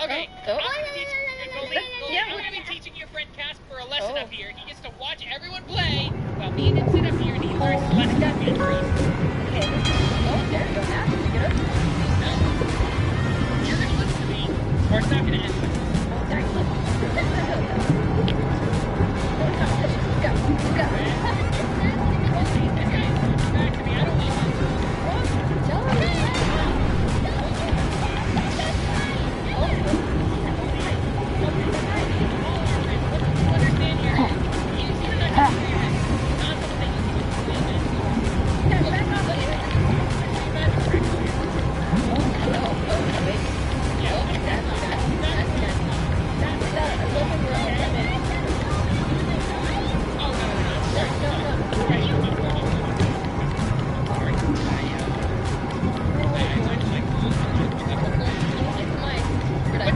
Okay, I'm gonna be teaching your friend Casper a lesson up here. He gets to watch everyone play while me and him sit up here and he learns his lesson from me. Okay, oh, there you go. Now you can get up. No. You're gonna listen to me, or it's not gonna end well. Oh, there you go. Go. Back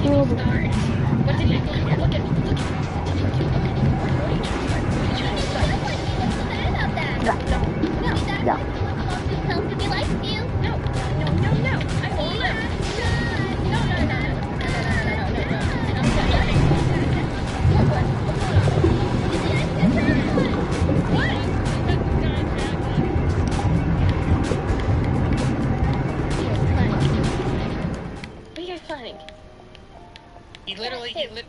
to me. I don't want to.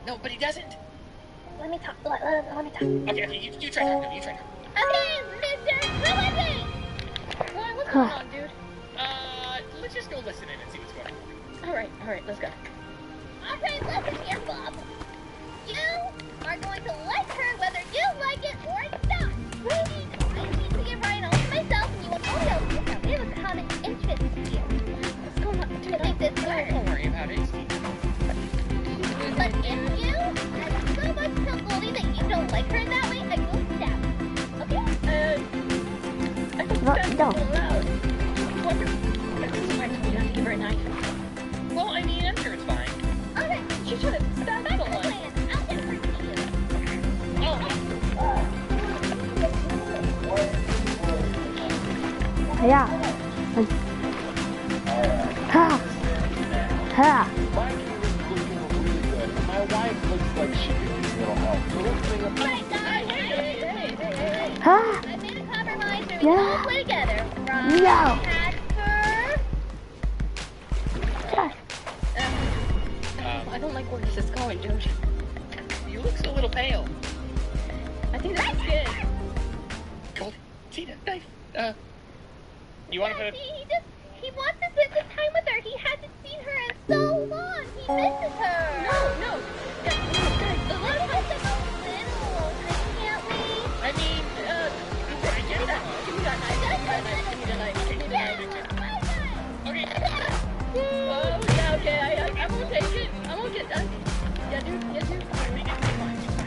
No, but he doesn't. Let me talk. Okay, you try that. You try that. Okay, Mr. Philippine! What's going on, dude? Let's just go listen in and see what's going on. Alright, let's go. Okay, listen here, Bob. You are going to like her whether you like it or not. I need to get right on with myself, and you want all else to come in with common interest here. What's going on? To make this work. Don't worry about it. But if you have so much self-loathing that you don't like her in that way, I will stab you. Okay? I don't think that's allowed. That's fine. You don't have to give her a knife. Well, I mean, I'm sure it's fine. Okay. She should have stabbed someone. I'll get her to you. Yeah. Ha. My wife looks like she could use a little help. So let's bring up. Hey. Huh? I made a compromise where we Yeah. all play together. Right? No. I don't like where this is going, dude. You look a little pale. I think that's good. Gold, see that knife? You want to put He wants to spend some time with her. He hasn't seen her in so long. He misses her. No. Let's just take a little. Can't we? I mean, Give me that knife. Give me the knife. okay. Okay, I won't take it. I won't get done. Yeah, dude.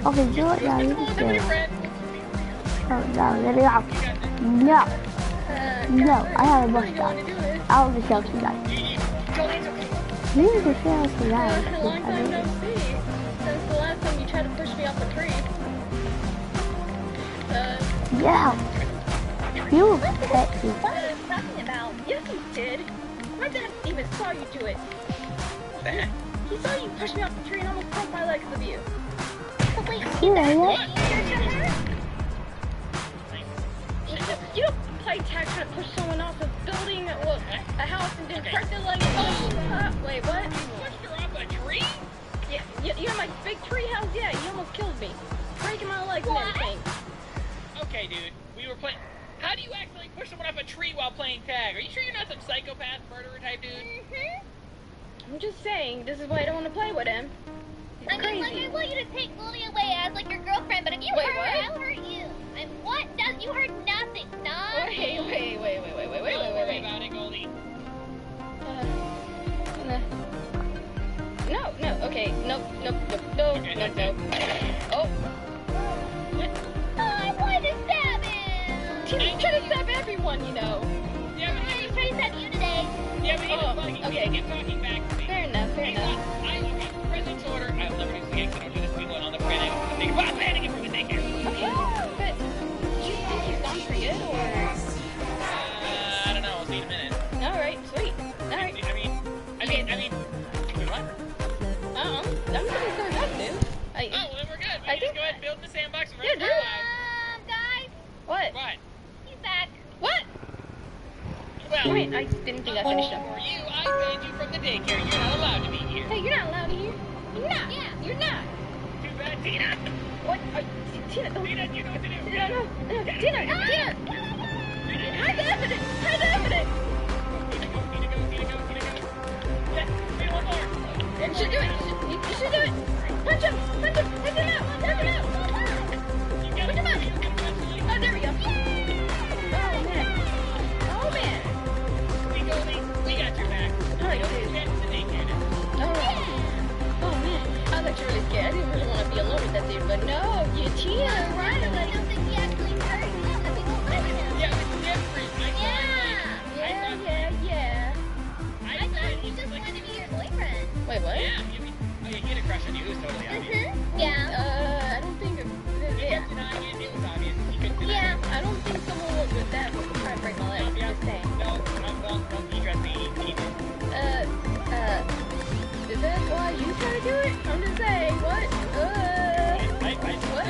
Okay, do it now. You can Come do on, it. friend. Oh, no, let it out. No. No, I have a mustache. I'll just show you guys. You need to show us that. Long time no see. Since the last time you tried to push me off a tree. Yeah. You will pet me. What are you talking about? Yes, you did. My dad even saw you do it. He saw you push me off the tree and almost broke my legs of you. But wait, Yeah, you yeah. You don't play tag trying to push someone off a building, a house, and then break their legs. Wait, what? You pushed her off a tree? Yeah, you know my big tree house? Yeah, you almost killed me. Breaking my legs and everything. Okay, dude. We were playing. How do you actually push someone off a tree while playing tag? Are you sure you're not some psychopath murderer type dude? I'm just saying, this is why I don't want to play with him. He's I mean, crazy. I want you to take Lily away as like your girlfriend, but if you Wait, hurt her, what? I'll hurt you. And what does you hurt nothing? Wait. Don't worry about it, Goldie. No, Okay, nope. Oh. What? I wanted to stab him. Tina's trying to stab everyone, you know. Yeah, but He's trying to stab you today. yeah, but he was Oh, bugging. okay. He kept talking back to me. Fair enough. Okay, President's order. I'll never do this again. 'Cause I don't do this to anyone on the planet. I'm banning him from the daycare. Okay, but do you think he's gone for good, or? I don't know. We'll see in a minute. Alright, sweet. Alright. I mean, what? I'm thinking so good, dude. Oh, well, then we're good. We I can just think- go ahead and build the sandbox and Yeah, run for dude. our lives. Guys, What? What? he's back. What? Well, Wait, I didn't think I finished him. for you, I banned you from the daycare. You're not allowed to be here. Hey, you're not allowed here. You're not. Yeah. You're not. Too bad, Tina. What? Tina, don't. Tina, you know what to do. Tina, no. Tina. Hide the evidence. Hide the evidence. Tina, go. Yes, Tina, one more. You should do it. You should do it. Punch him. Take him out. You got Put him out. it. Oh, there we go. Oh, man. We got your back. Alright, Don't dude. forget the daycare now. Alright. Oh, man. I was actually really scared. I didn't really want to be alone with that dude, but no. Tina, I don't right? think he actually hurt you. I think he hurt him. Yeah, it was different. Yeah. I thought he just wanted to be your boyfriend. Wait, what? Yeah, he had a crush on you. It was totally obvious. Yeah. I don't think. He Yeah. kept denying it. It was obvious. He couldn't deny it. Yeah, I don't think someone with that would try to break my leg. Yeah, Just saying. no, he dressed me. He did. Is that why you try to do it? I'm just saying, what? What?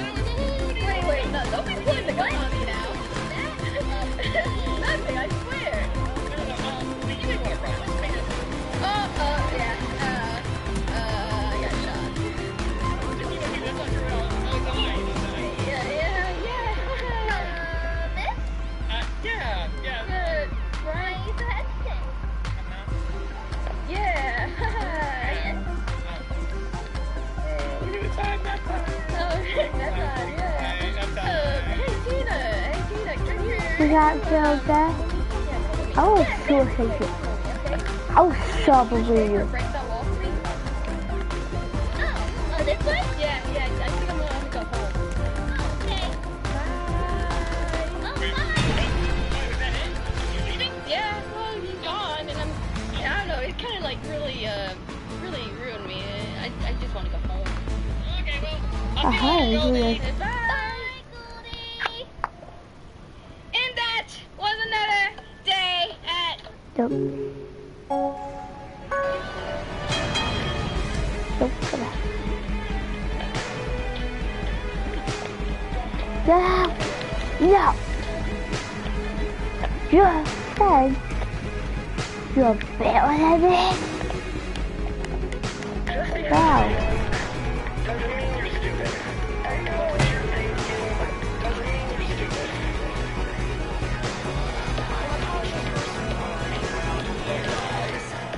Wait, no, don't be pointing the gun on me now. Nothing, I swear. You didn't want to run. Let's make it. Yeah, I got shot. That's not true at all. No, it's a lie. Yeah. This? Yeah. Good, Why are right? you so hesitant? Yeah. Give me the time, that's all. Oh, that's odd, yeah. Okay, I'm done. Hey Tina, come here. Does that feel good? I will sure take it. I will probably you. Break that wall for me? Oh, this one? Yeah, I think I'm gonna go home. Oh, okay. Bye. Oh, Wait, bye. was that it? You leaving? Yeah, well, he's gone, and I don't know, it kind of like really ruined me. I just want to go home. Okay, well, I'll see you later, Goldie. Bye. Bye, Goldie. And that was another day at... Nope. No. You're fine. You're better than me. Wow.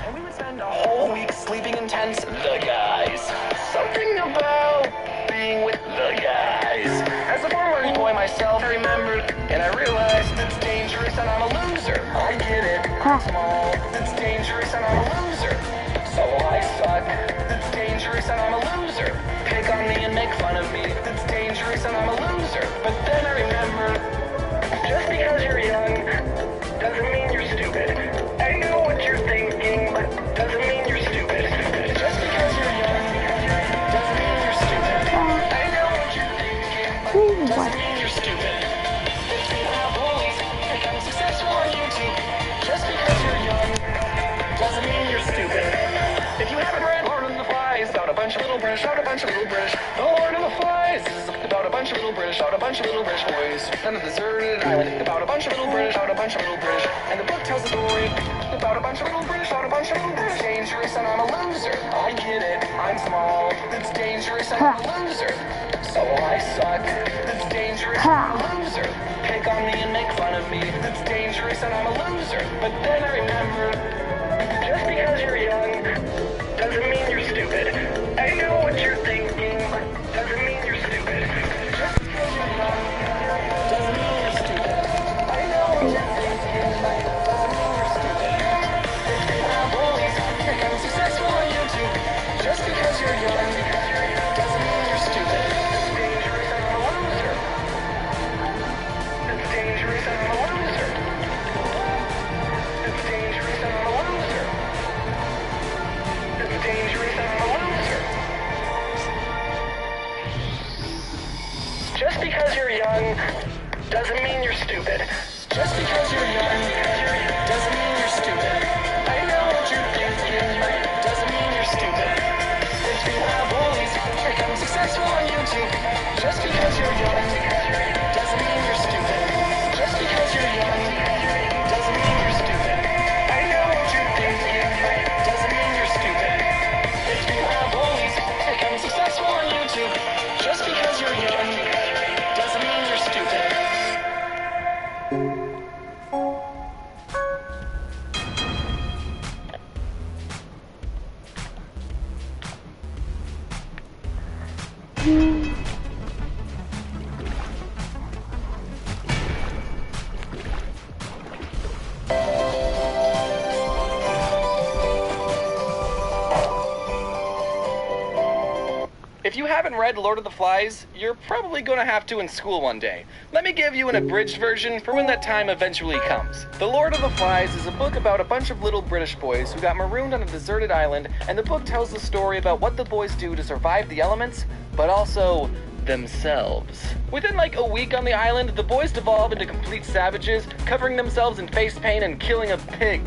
And we would spend a whole week sleeping in tents, the guys. Something about being with the guys. As a former boy myself, I remembered, and I realized it's dangerous and I'm a loser. I get it, I'm small, it's dangerous and I'm a loser. So I suck, it's dangerous and I'm a loser. Pick on me and make fun of me, it's dangerous and I'm a loser. But then I remember, just because you're young, doesn't mean you're stupid. I know what you're thinking, but doesn't mean you're stupid. Just because you're young, doesn't mean you're stupid. I know what you're thinking, but doesn't mean you're stupid. If you have bullies, become successful on YouTube. Just because you're young, doesn't mean you're stupid. If you haven't read Lord of the Flies, about a bunch of little British, about a bunch of little British. The Lord of the Flies is about a bunch of little British, about a bunch of little British boys on a deserted island. About a bunch of little British, about a bunch of little British. And the book tells a story about a bunch of little British, about a bunch of little British. Dangerous and I'm a loser. I get it, I'm small. It's dangerous and I'm a loser. So I suck. It's dangerous and I'm a loser. Pick on me and make fun of me. It's dangerous and I'm a loser. But then I remember, just because you're young, doesn't mean you're stupid. I know what you're thinking, but doesn't mean you're stupid. Just because you're young, doesn't mean you're stupid. I know what you're thinking, but doesn't mean you're stupid. If you have bullies, become successful on YouTube. Just because you're young. doesn't mean you're stupid. Just because you're young doesn't mean you're stupid. I know what you're thinking, but doesn't mean you're stupid. If you have always become successful on YouTube, just because you're young doesn't mean you're stupid. Just because you're young doesn't mean you're stupid. I know what you're thinking, but doesn't mean you're stupid. If you have always become successful on YouTube, just because you're young doesn't mean you're stupid. If you haven't read Lord of the Flies, you're probably going to have to in school one day. Let me give you an abridged version for when that time eventually comes. The Lord of the Flies is a book about a bunch of little British boys who got marooned on a deserted island, and the book tells the story about what the boys do to survive the elements, but also themselves. Within like a week on the island, the boys devolve into complete savages, covering themselves in face paint and killing a pig.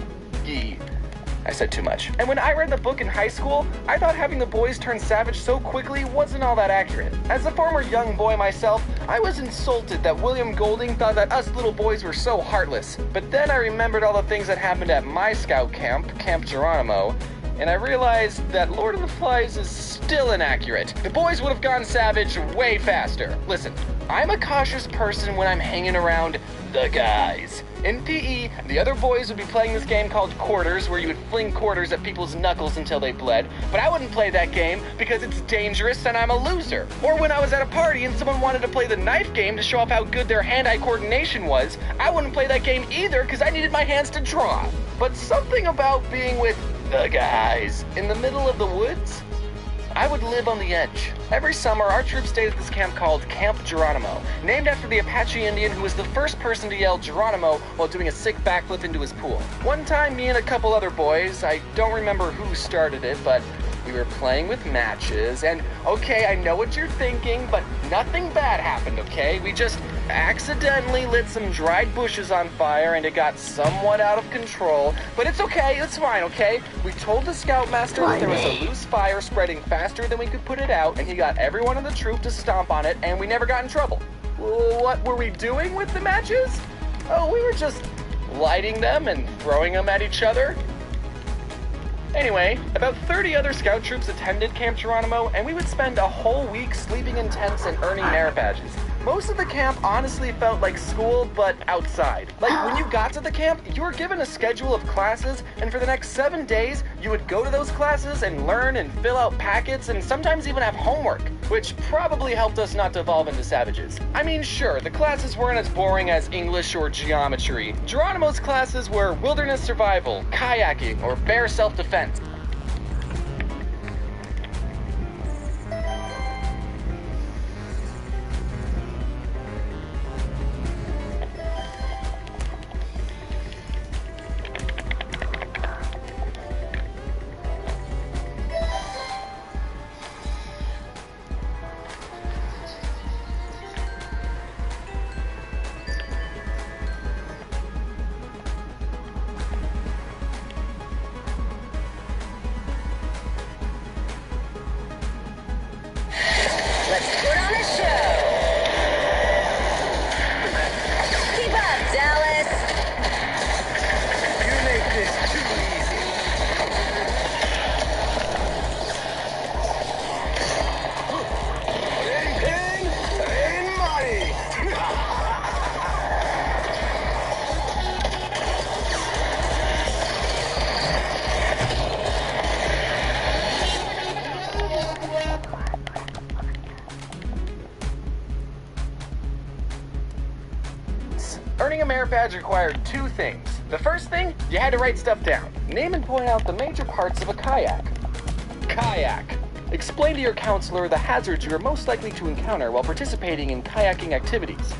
I said too much. And when I read the book in high school, I thought having the boys turn savage so quickly wasn't all that accurate. As a former young boy myself, I was insulted that William Golding thought that us little boys were so heartless. But then I remembered all the things that happened at my scout camp, Camp Geronimo, and I realized that Lord of the Flies is still inaccurate. The boys would have gone savage way faster. Listen, I'm a cautious person when I'm hanging around the guys. In PE, the other boys would be playing this game called Quarters, where you would fling quarters at people's knuckles until they bled, but I wouldn't play that game because it's dangerous and I'm a loser. Or when I was at a party and someone wanted to play the knife game to show off how good their hand-eye coordination was, I wouldn't play that game either because I needed my hands to draw. But something about being with the guys in the middle of the woods? I would live on the edge. Every summer, our troop stayed at this camp called Camp Geronimo, named after the Apache Indian who was the first person to yell Geronimo while doing a sick backflip into his pool. One time, me and a couple other boys, I don't remember who started it, but we were playing with matches, and okay, I know what you're thinking, but nothing bad happened, okay? We just accidentally lit some dried bushes on fire and it got somewhat out of control, but it's okay, it's fine, okay? We told the scoutmaster that there was a loose fire spreading faster than we could put it out, and he got everyone in the troop to stomp on it, and we never got in trouble. What were we doing with the matches? Oh, we were just lighting them and throwing them at each other. Anyway, about 30 other scout troops attended Camp Geronimo, and we would spend a whole week sleeping in tents and earning merit badges. Most of the camp honestly felt like school, but outside. Like, when you got to the camp, you were given a schedule of classes, and for the next 7 days, you would go to those classes and learn and fill out packets, and sometimes even have homework, which probably helped us not devolve into savages. I mean, sure, the classes weren't as boring as English or geometry. Geronimo's classes were wilderness survival, kayaking, or bear self-defense. Let's put on a show. Keep up, Dallas. You make this too easy. Ain't ping, ain't money. Earning a merit badge required 2 things. The first thing, you had to write stuff down. Name and point out the major parts of a kayak. Kayak. Explain to your counselor the hazards you are most likely to encounter while participating in kayaking activities.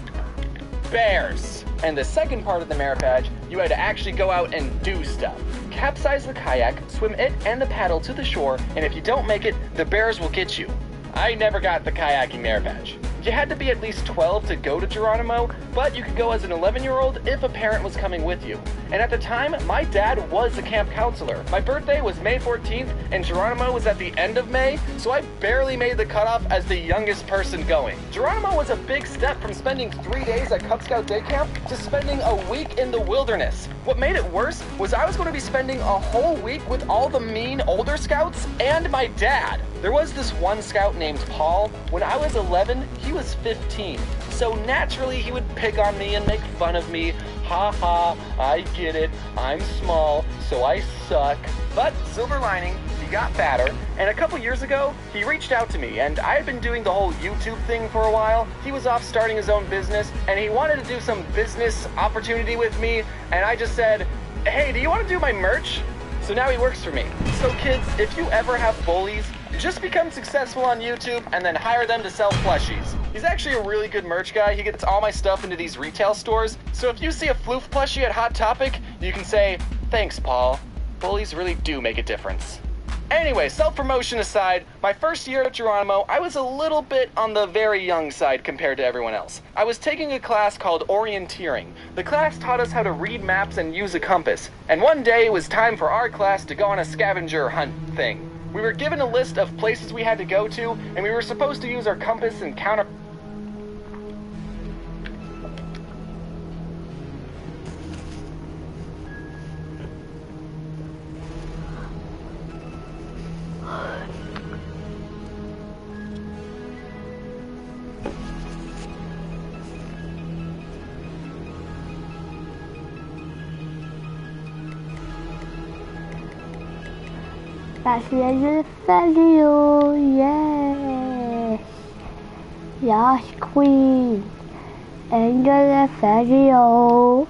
Bears. And the second part of the merit badge, you had to actually go out and do stuff. Capsize the kayak, swim it and the paddle to the shore, and if you don't make it, the bears will get you. I never got the kayaking merit badge. You had to be at least 12 to go to Geronimo, but you could go as an 11-year-old if a parent was coming with you. And at the time, my dad was a camp counselor. My birthday was May 14th, and Geronimo was at the end of May, so I barely made the cutoff as the youngest person going. Geronimo was a big step from spending 3 days at Cub Scout Day Camp to spending a week in the wilderness. What made it worse was I was going to be spending a whole week with all the mean older scouts and my dad. There was this one scout named Paul. When I was 11, he was 15. So naturally he would pick on me and make fun of me. Ha ha, I get it, I'm small, so I suck. But silver lining, he got fatter, and a couple years ago, he reached out to me, and I had been doing the whole YouTube thing for a while. He was off starting his own business, and he wanted to do some business opportunity with me, and I just said, hey, do you want to do my merch? So now he works for me. So kids, if you ever have bullies, just become successful on YouTube and then hire them to sell plushies. He's actually a really good merch guy. He gets all my stuff into these retail stores. So if you see a Floof plushie at Hot Topic, you can say, thanks, Paul. Bullies really do make a difference. Anyway, self-promotion aside, my first year at Geronimo, I was a little bit on the very young side compared to everyone else. I was taking a class called orienteering. The class taught us how to read maps and use a compass. And one day it was time for our class to go on a scavenger hunt thing. We were given a list of places we had to go to, and we were supposed to use our compass and counter... That's the end of the video, yes. Yes, Queen. End of the video.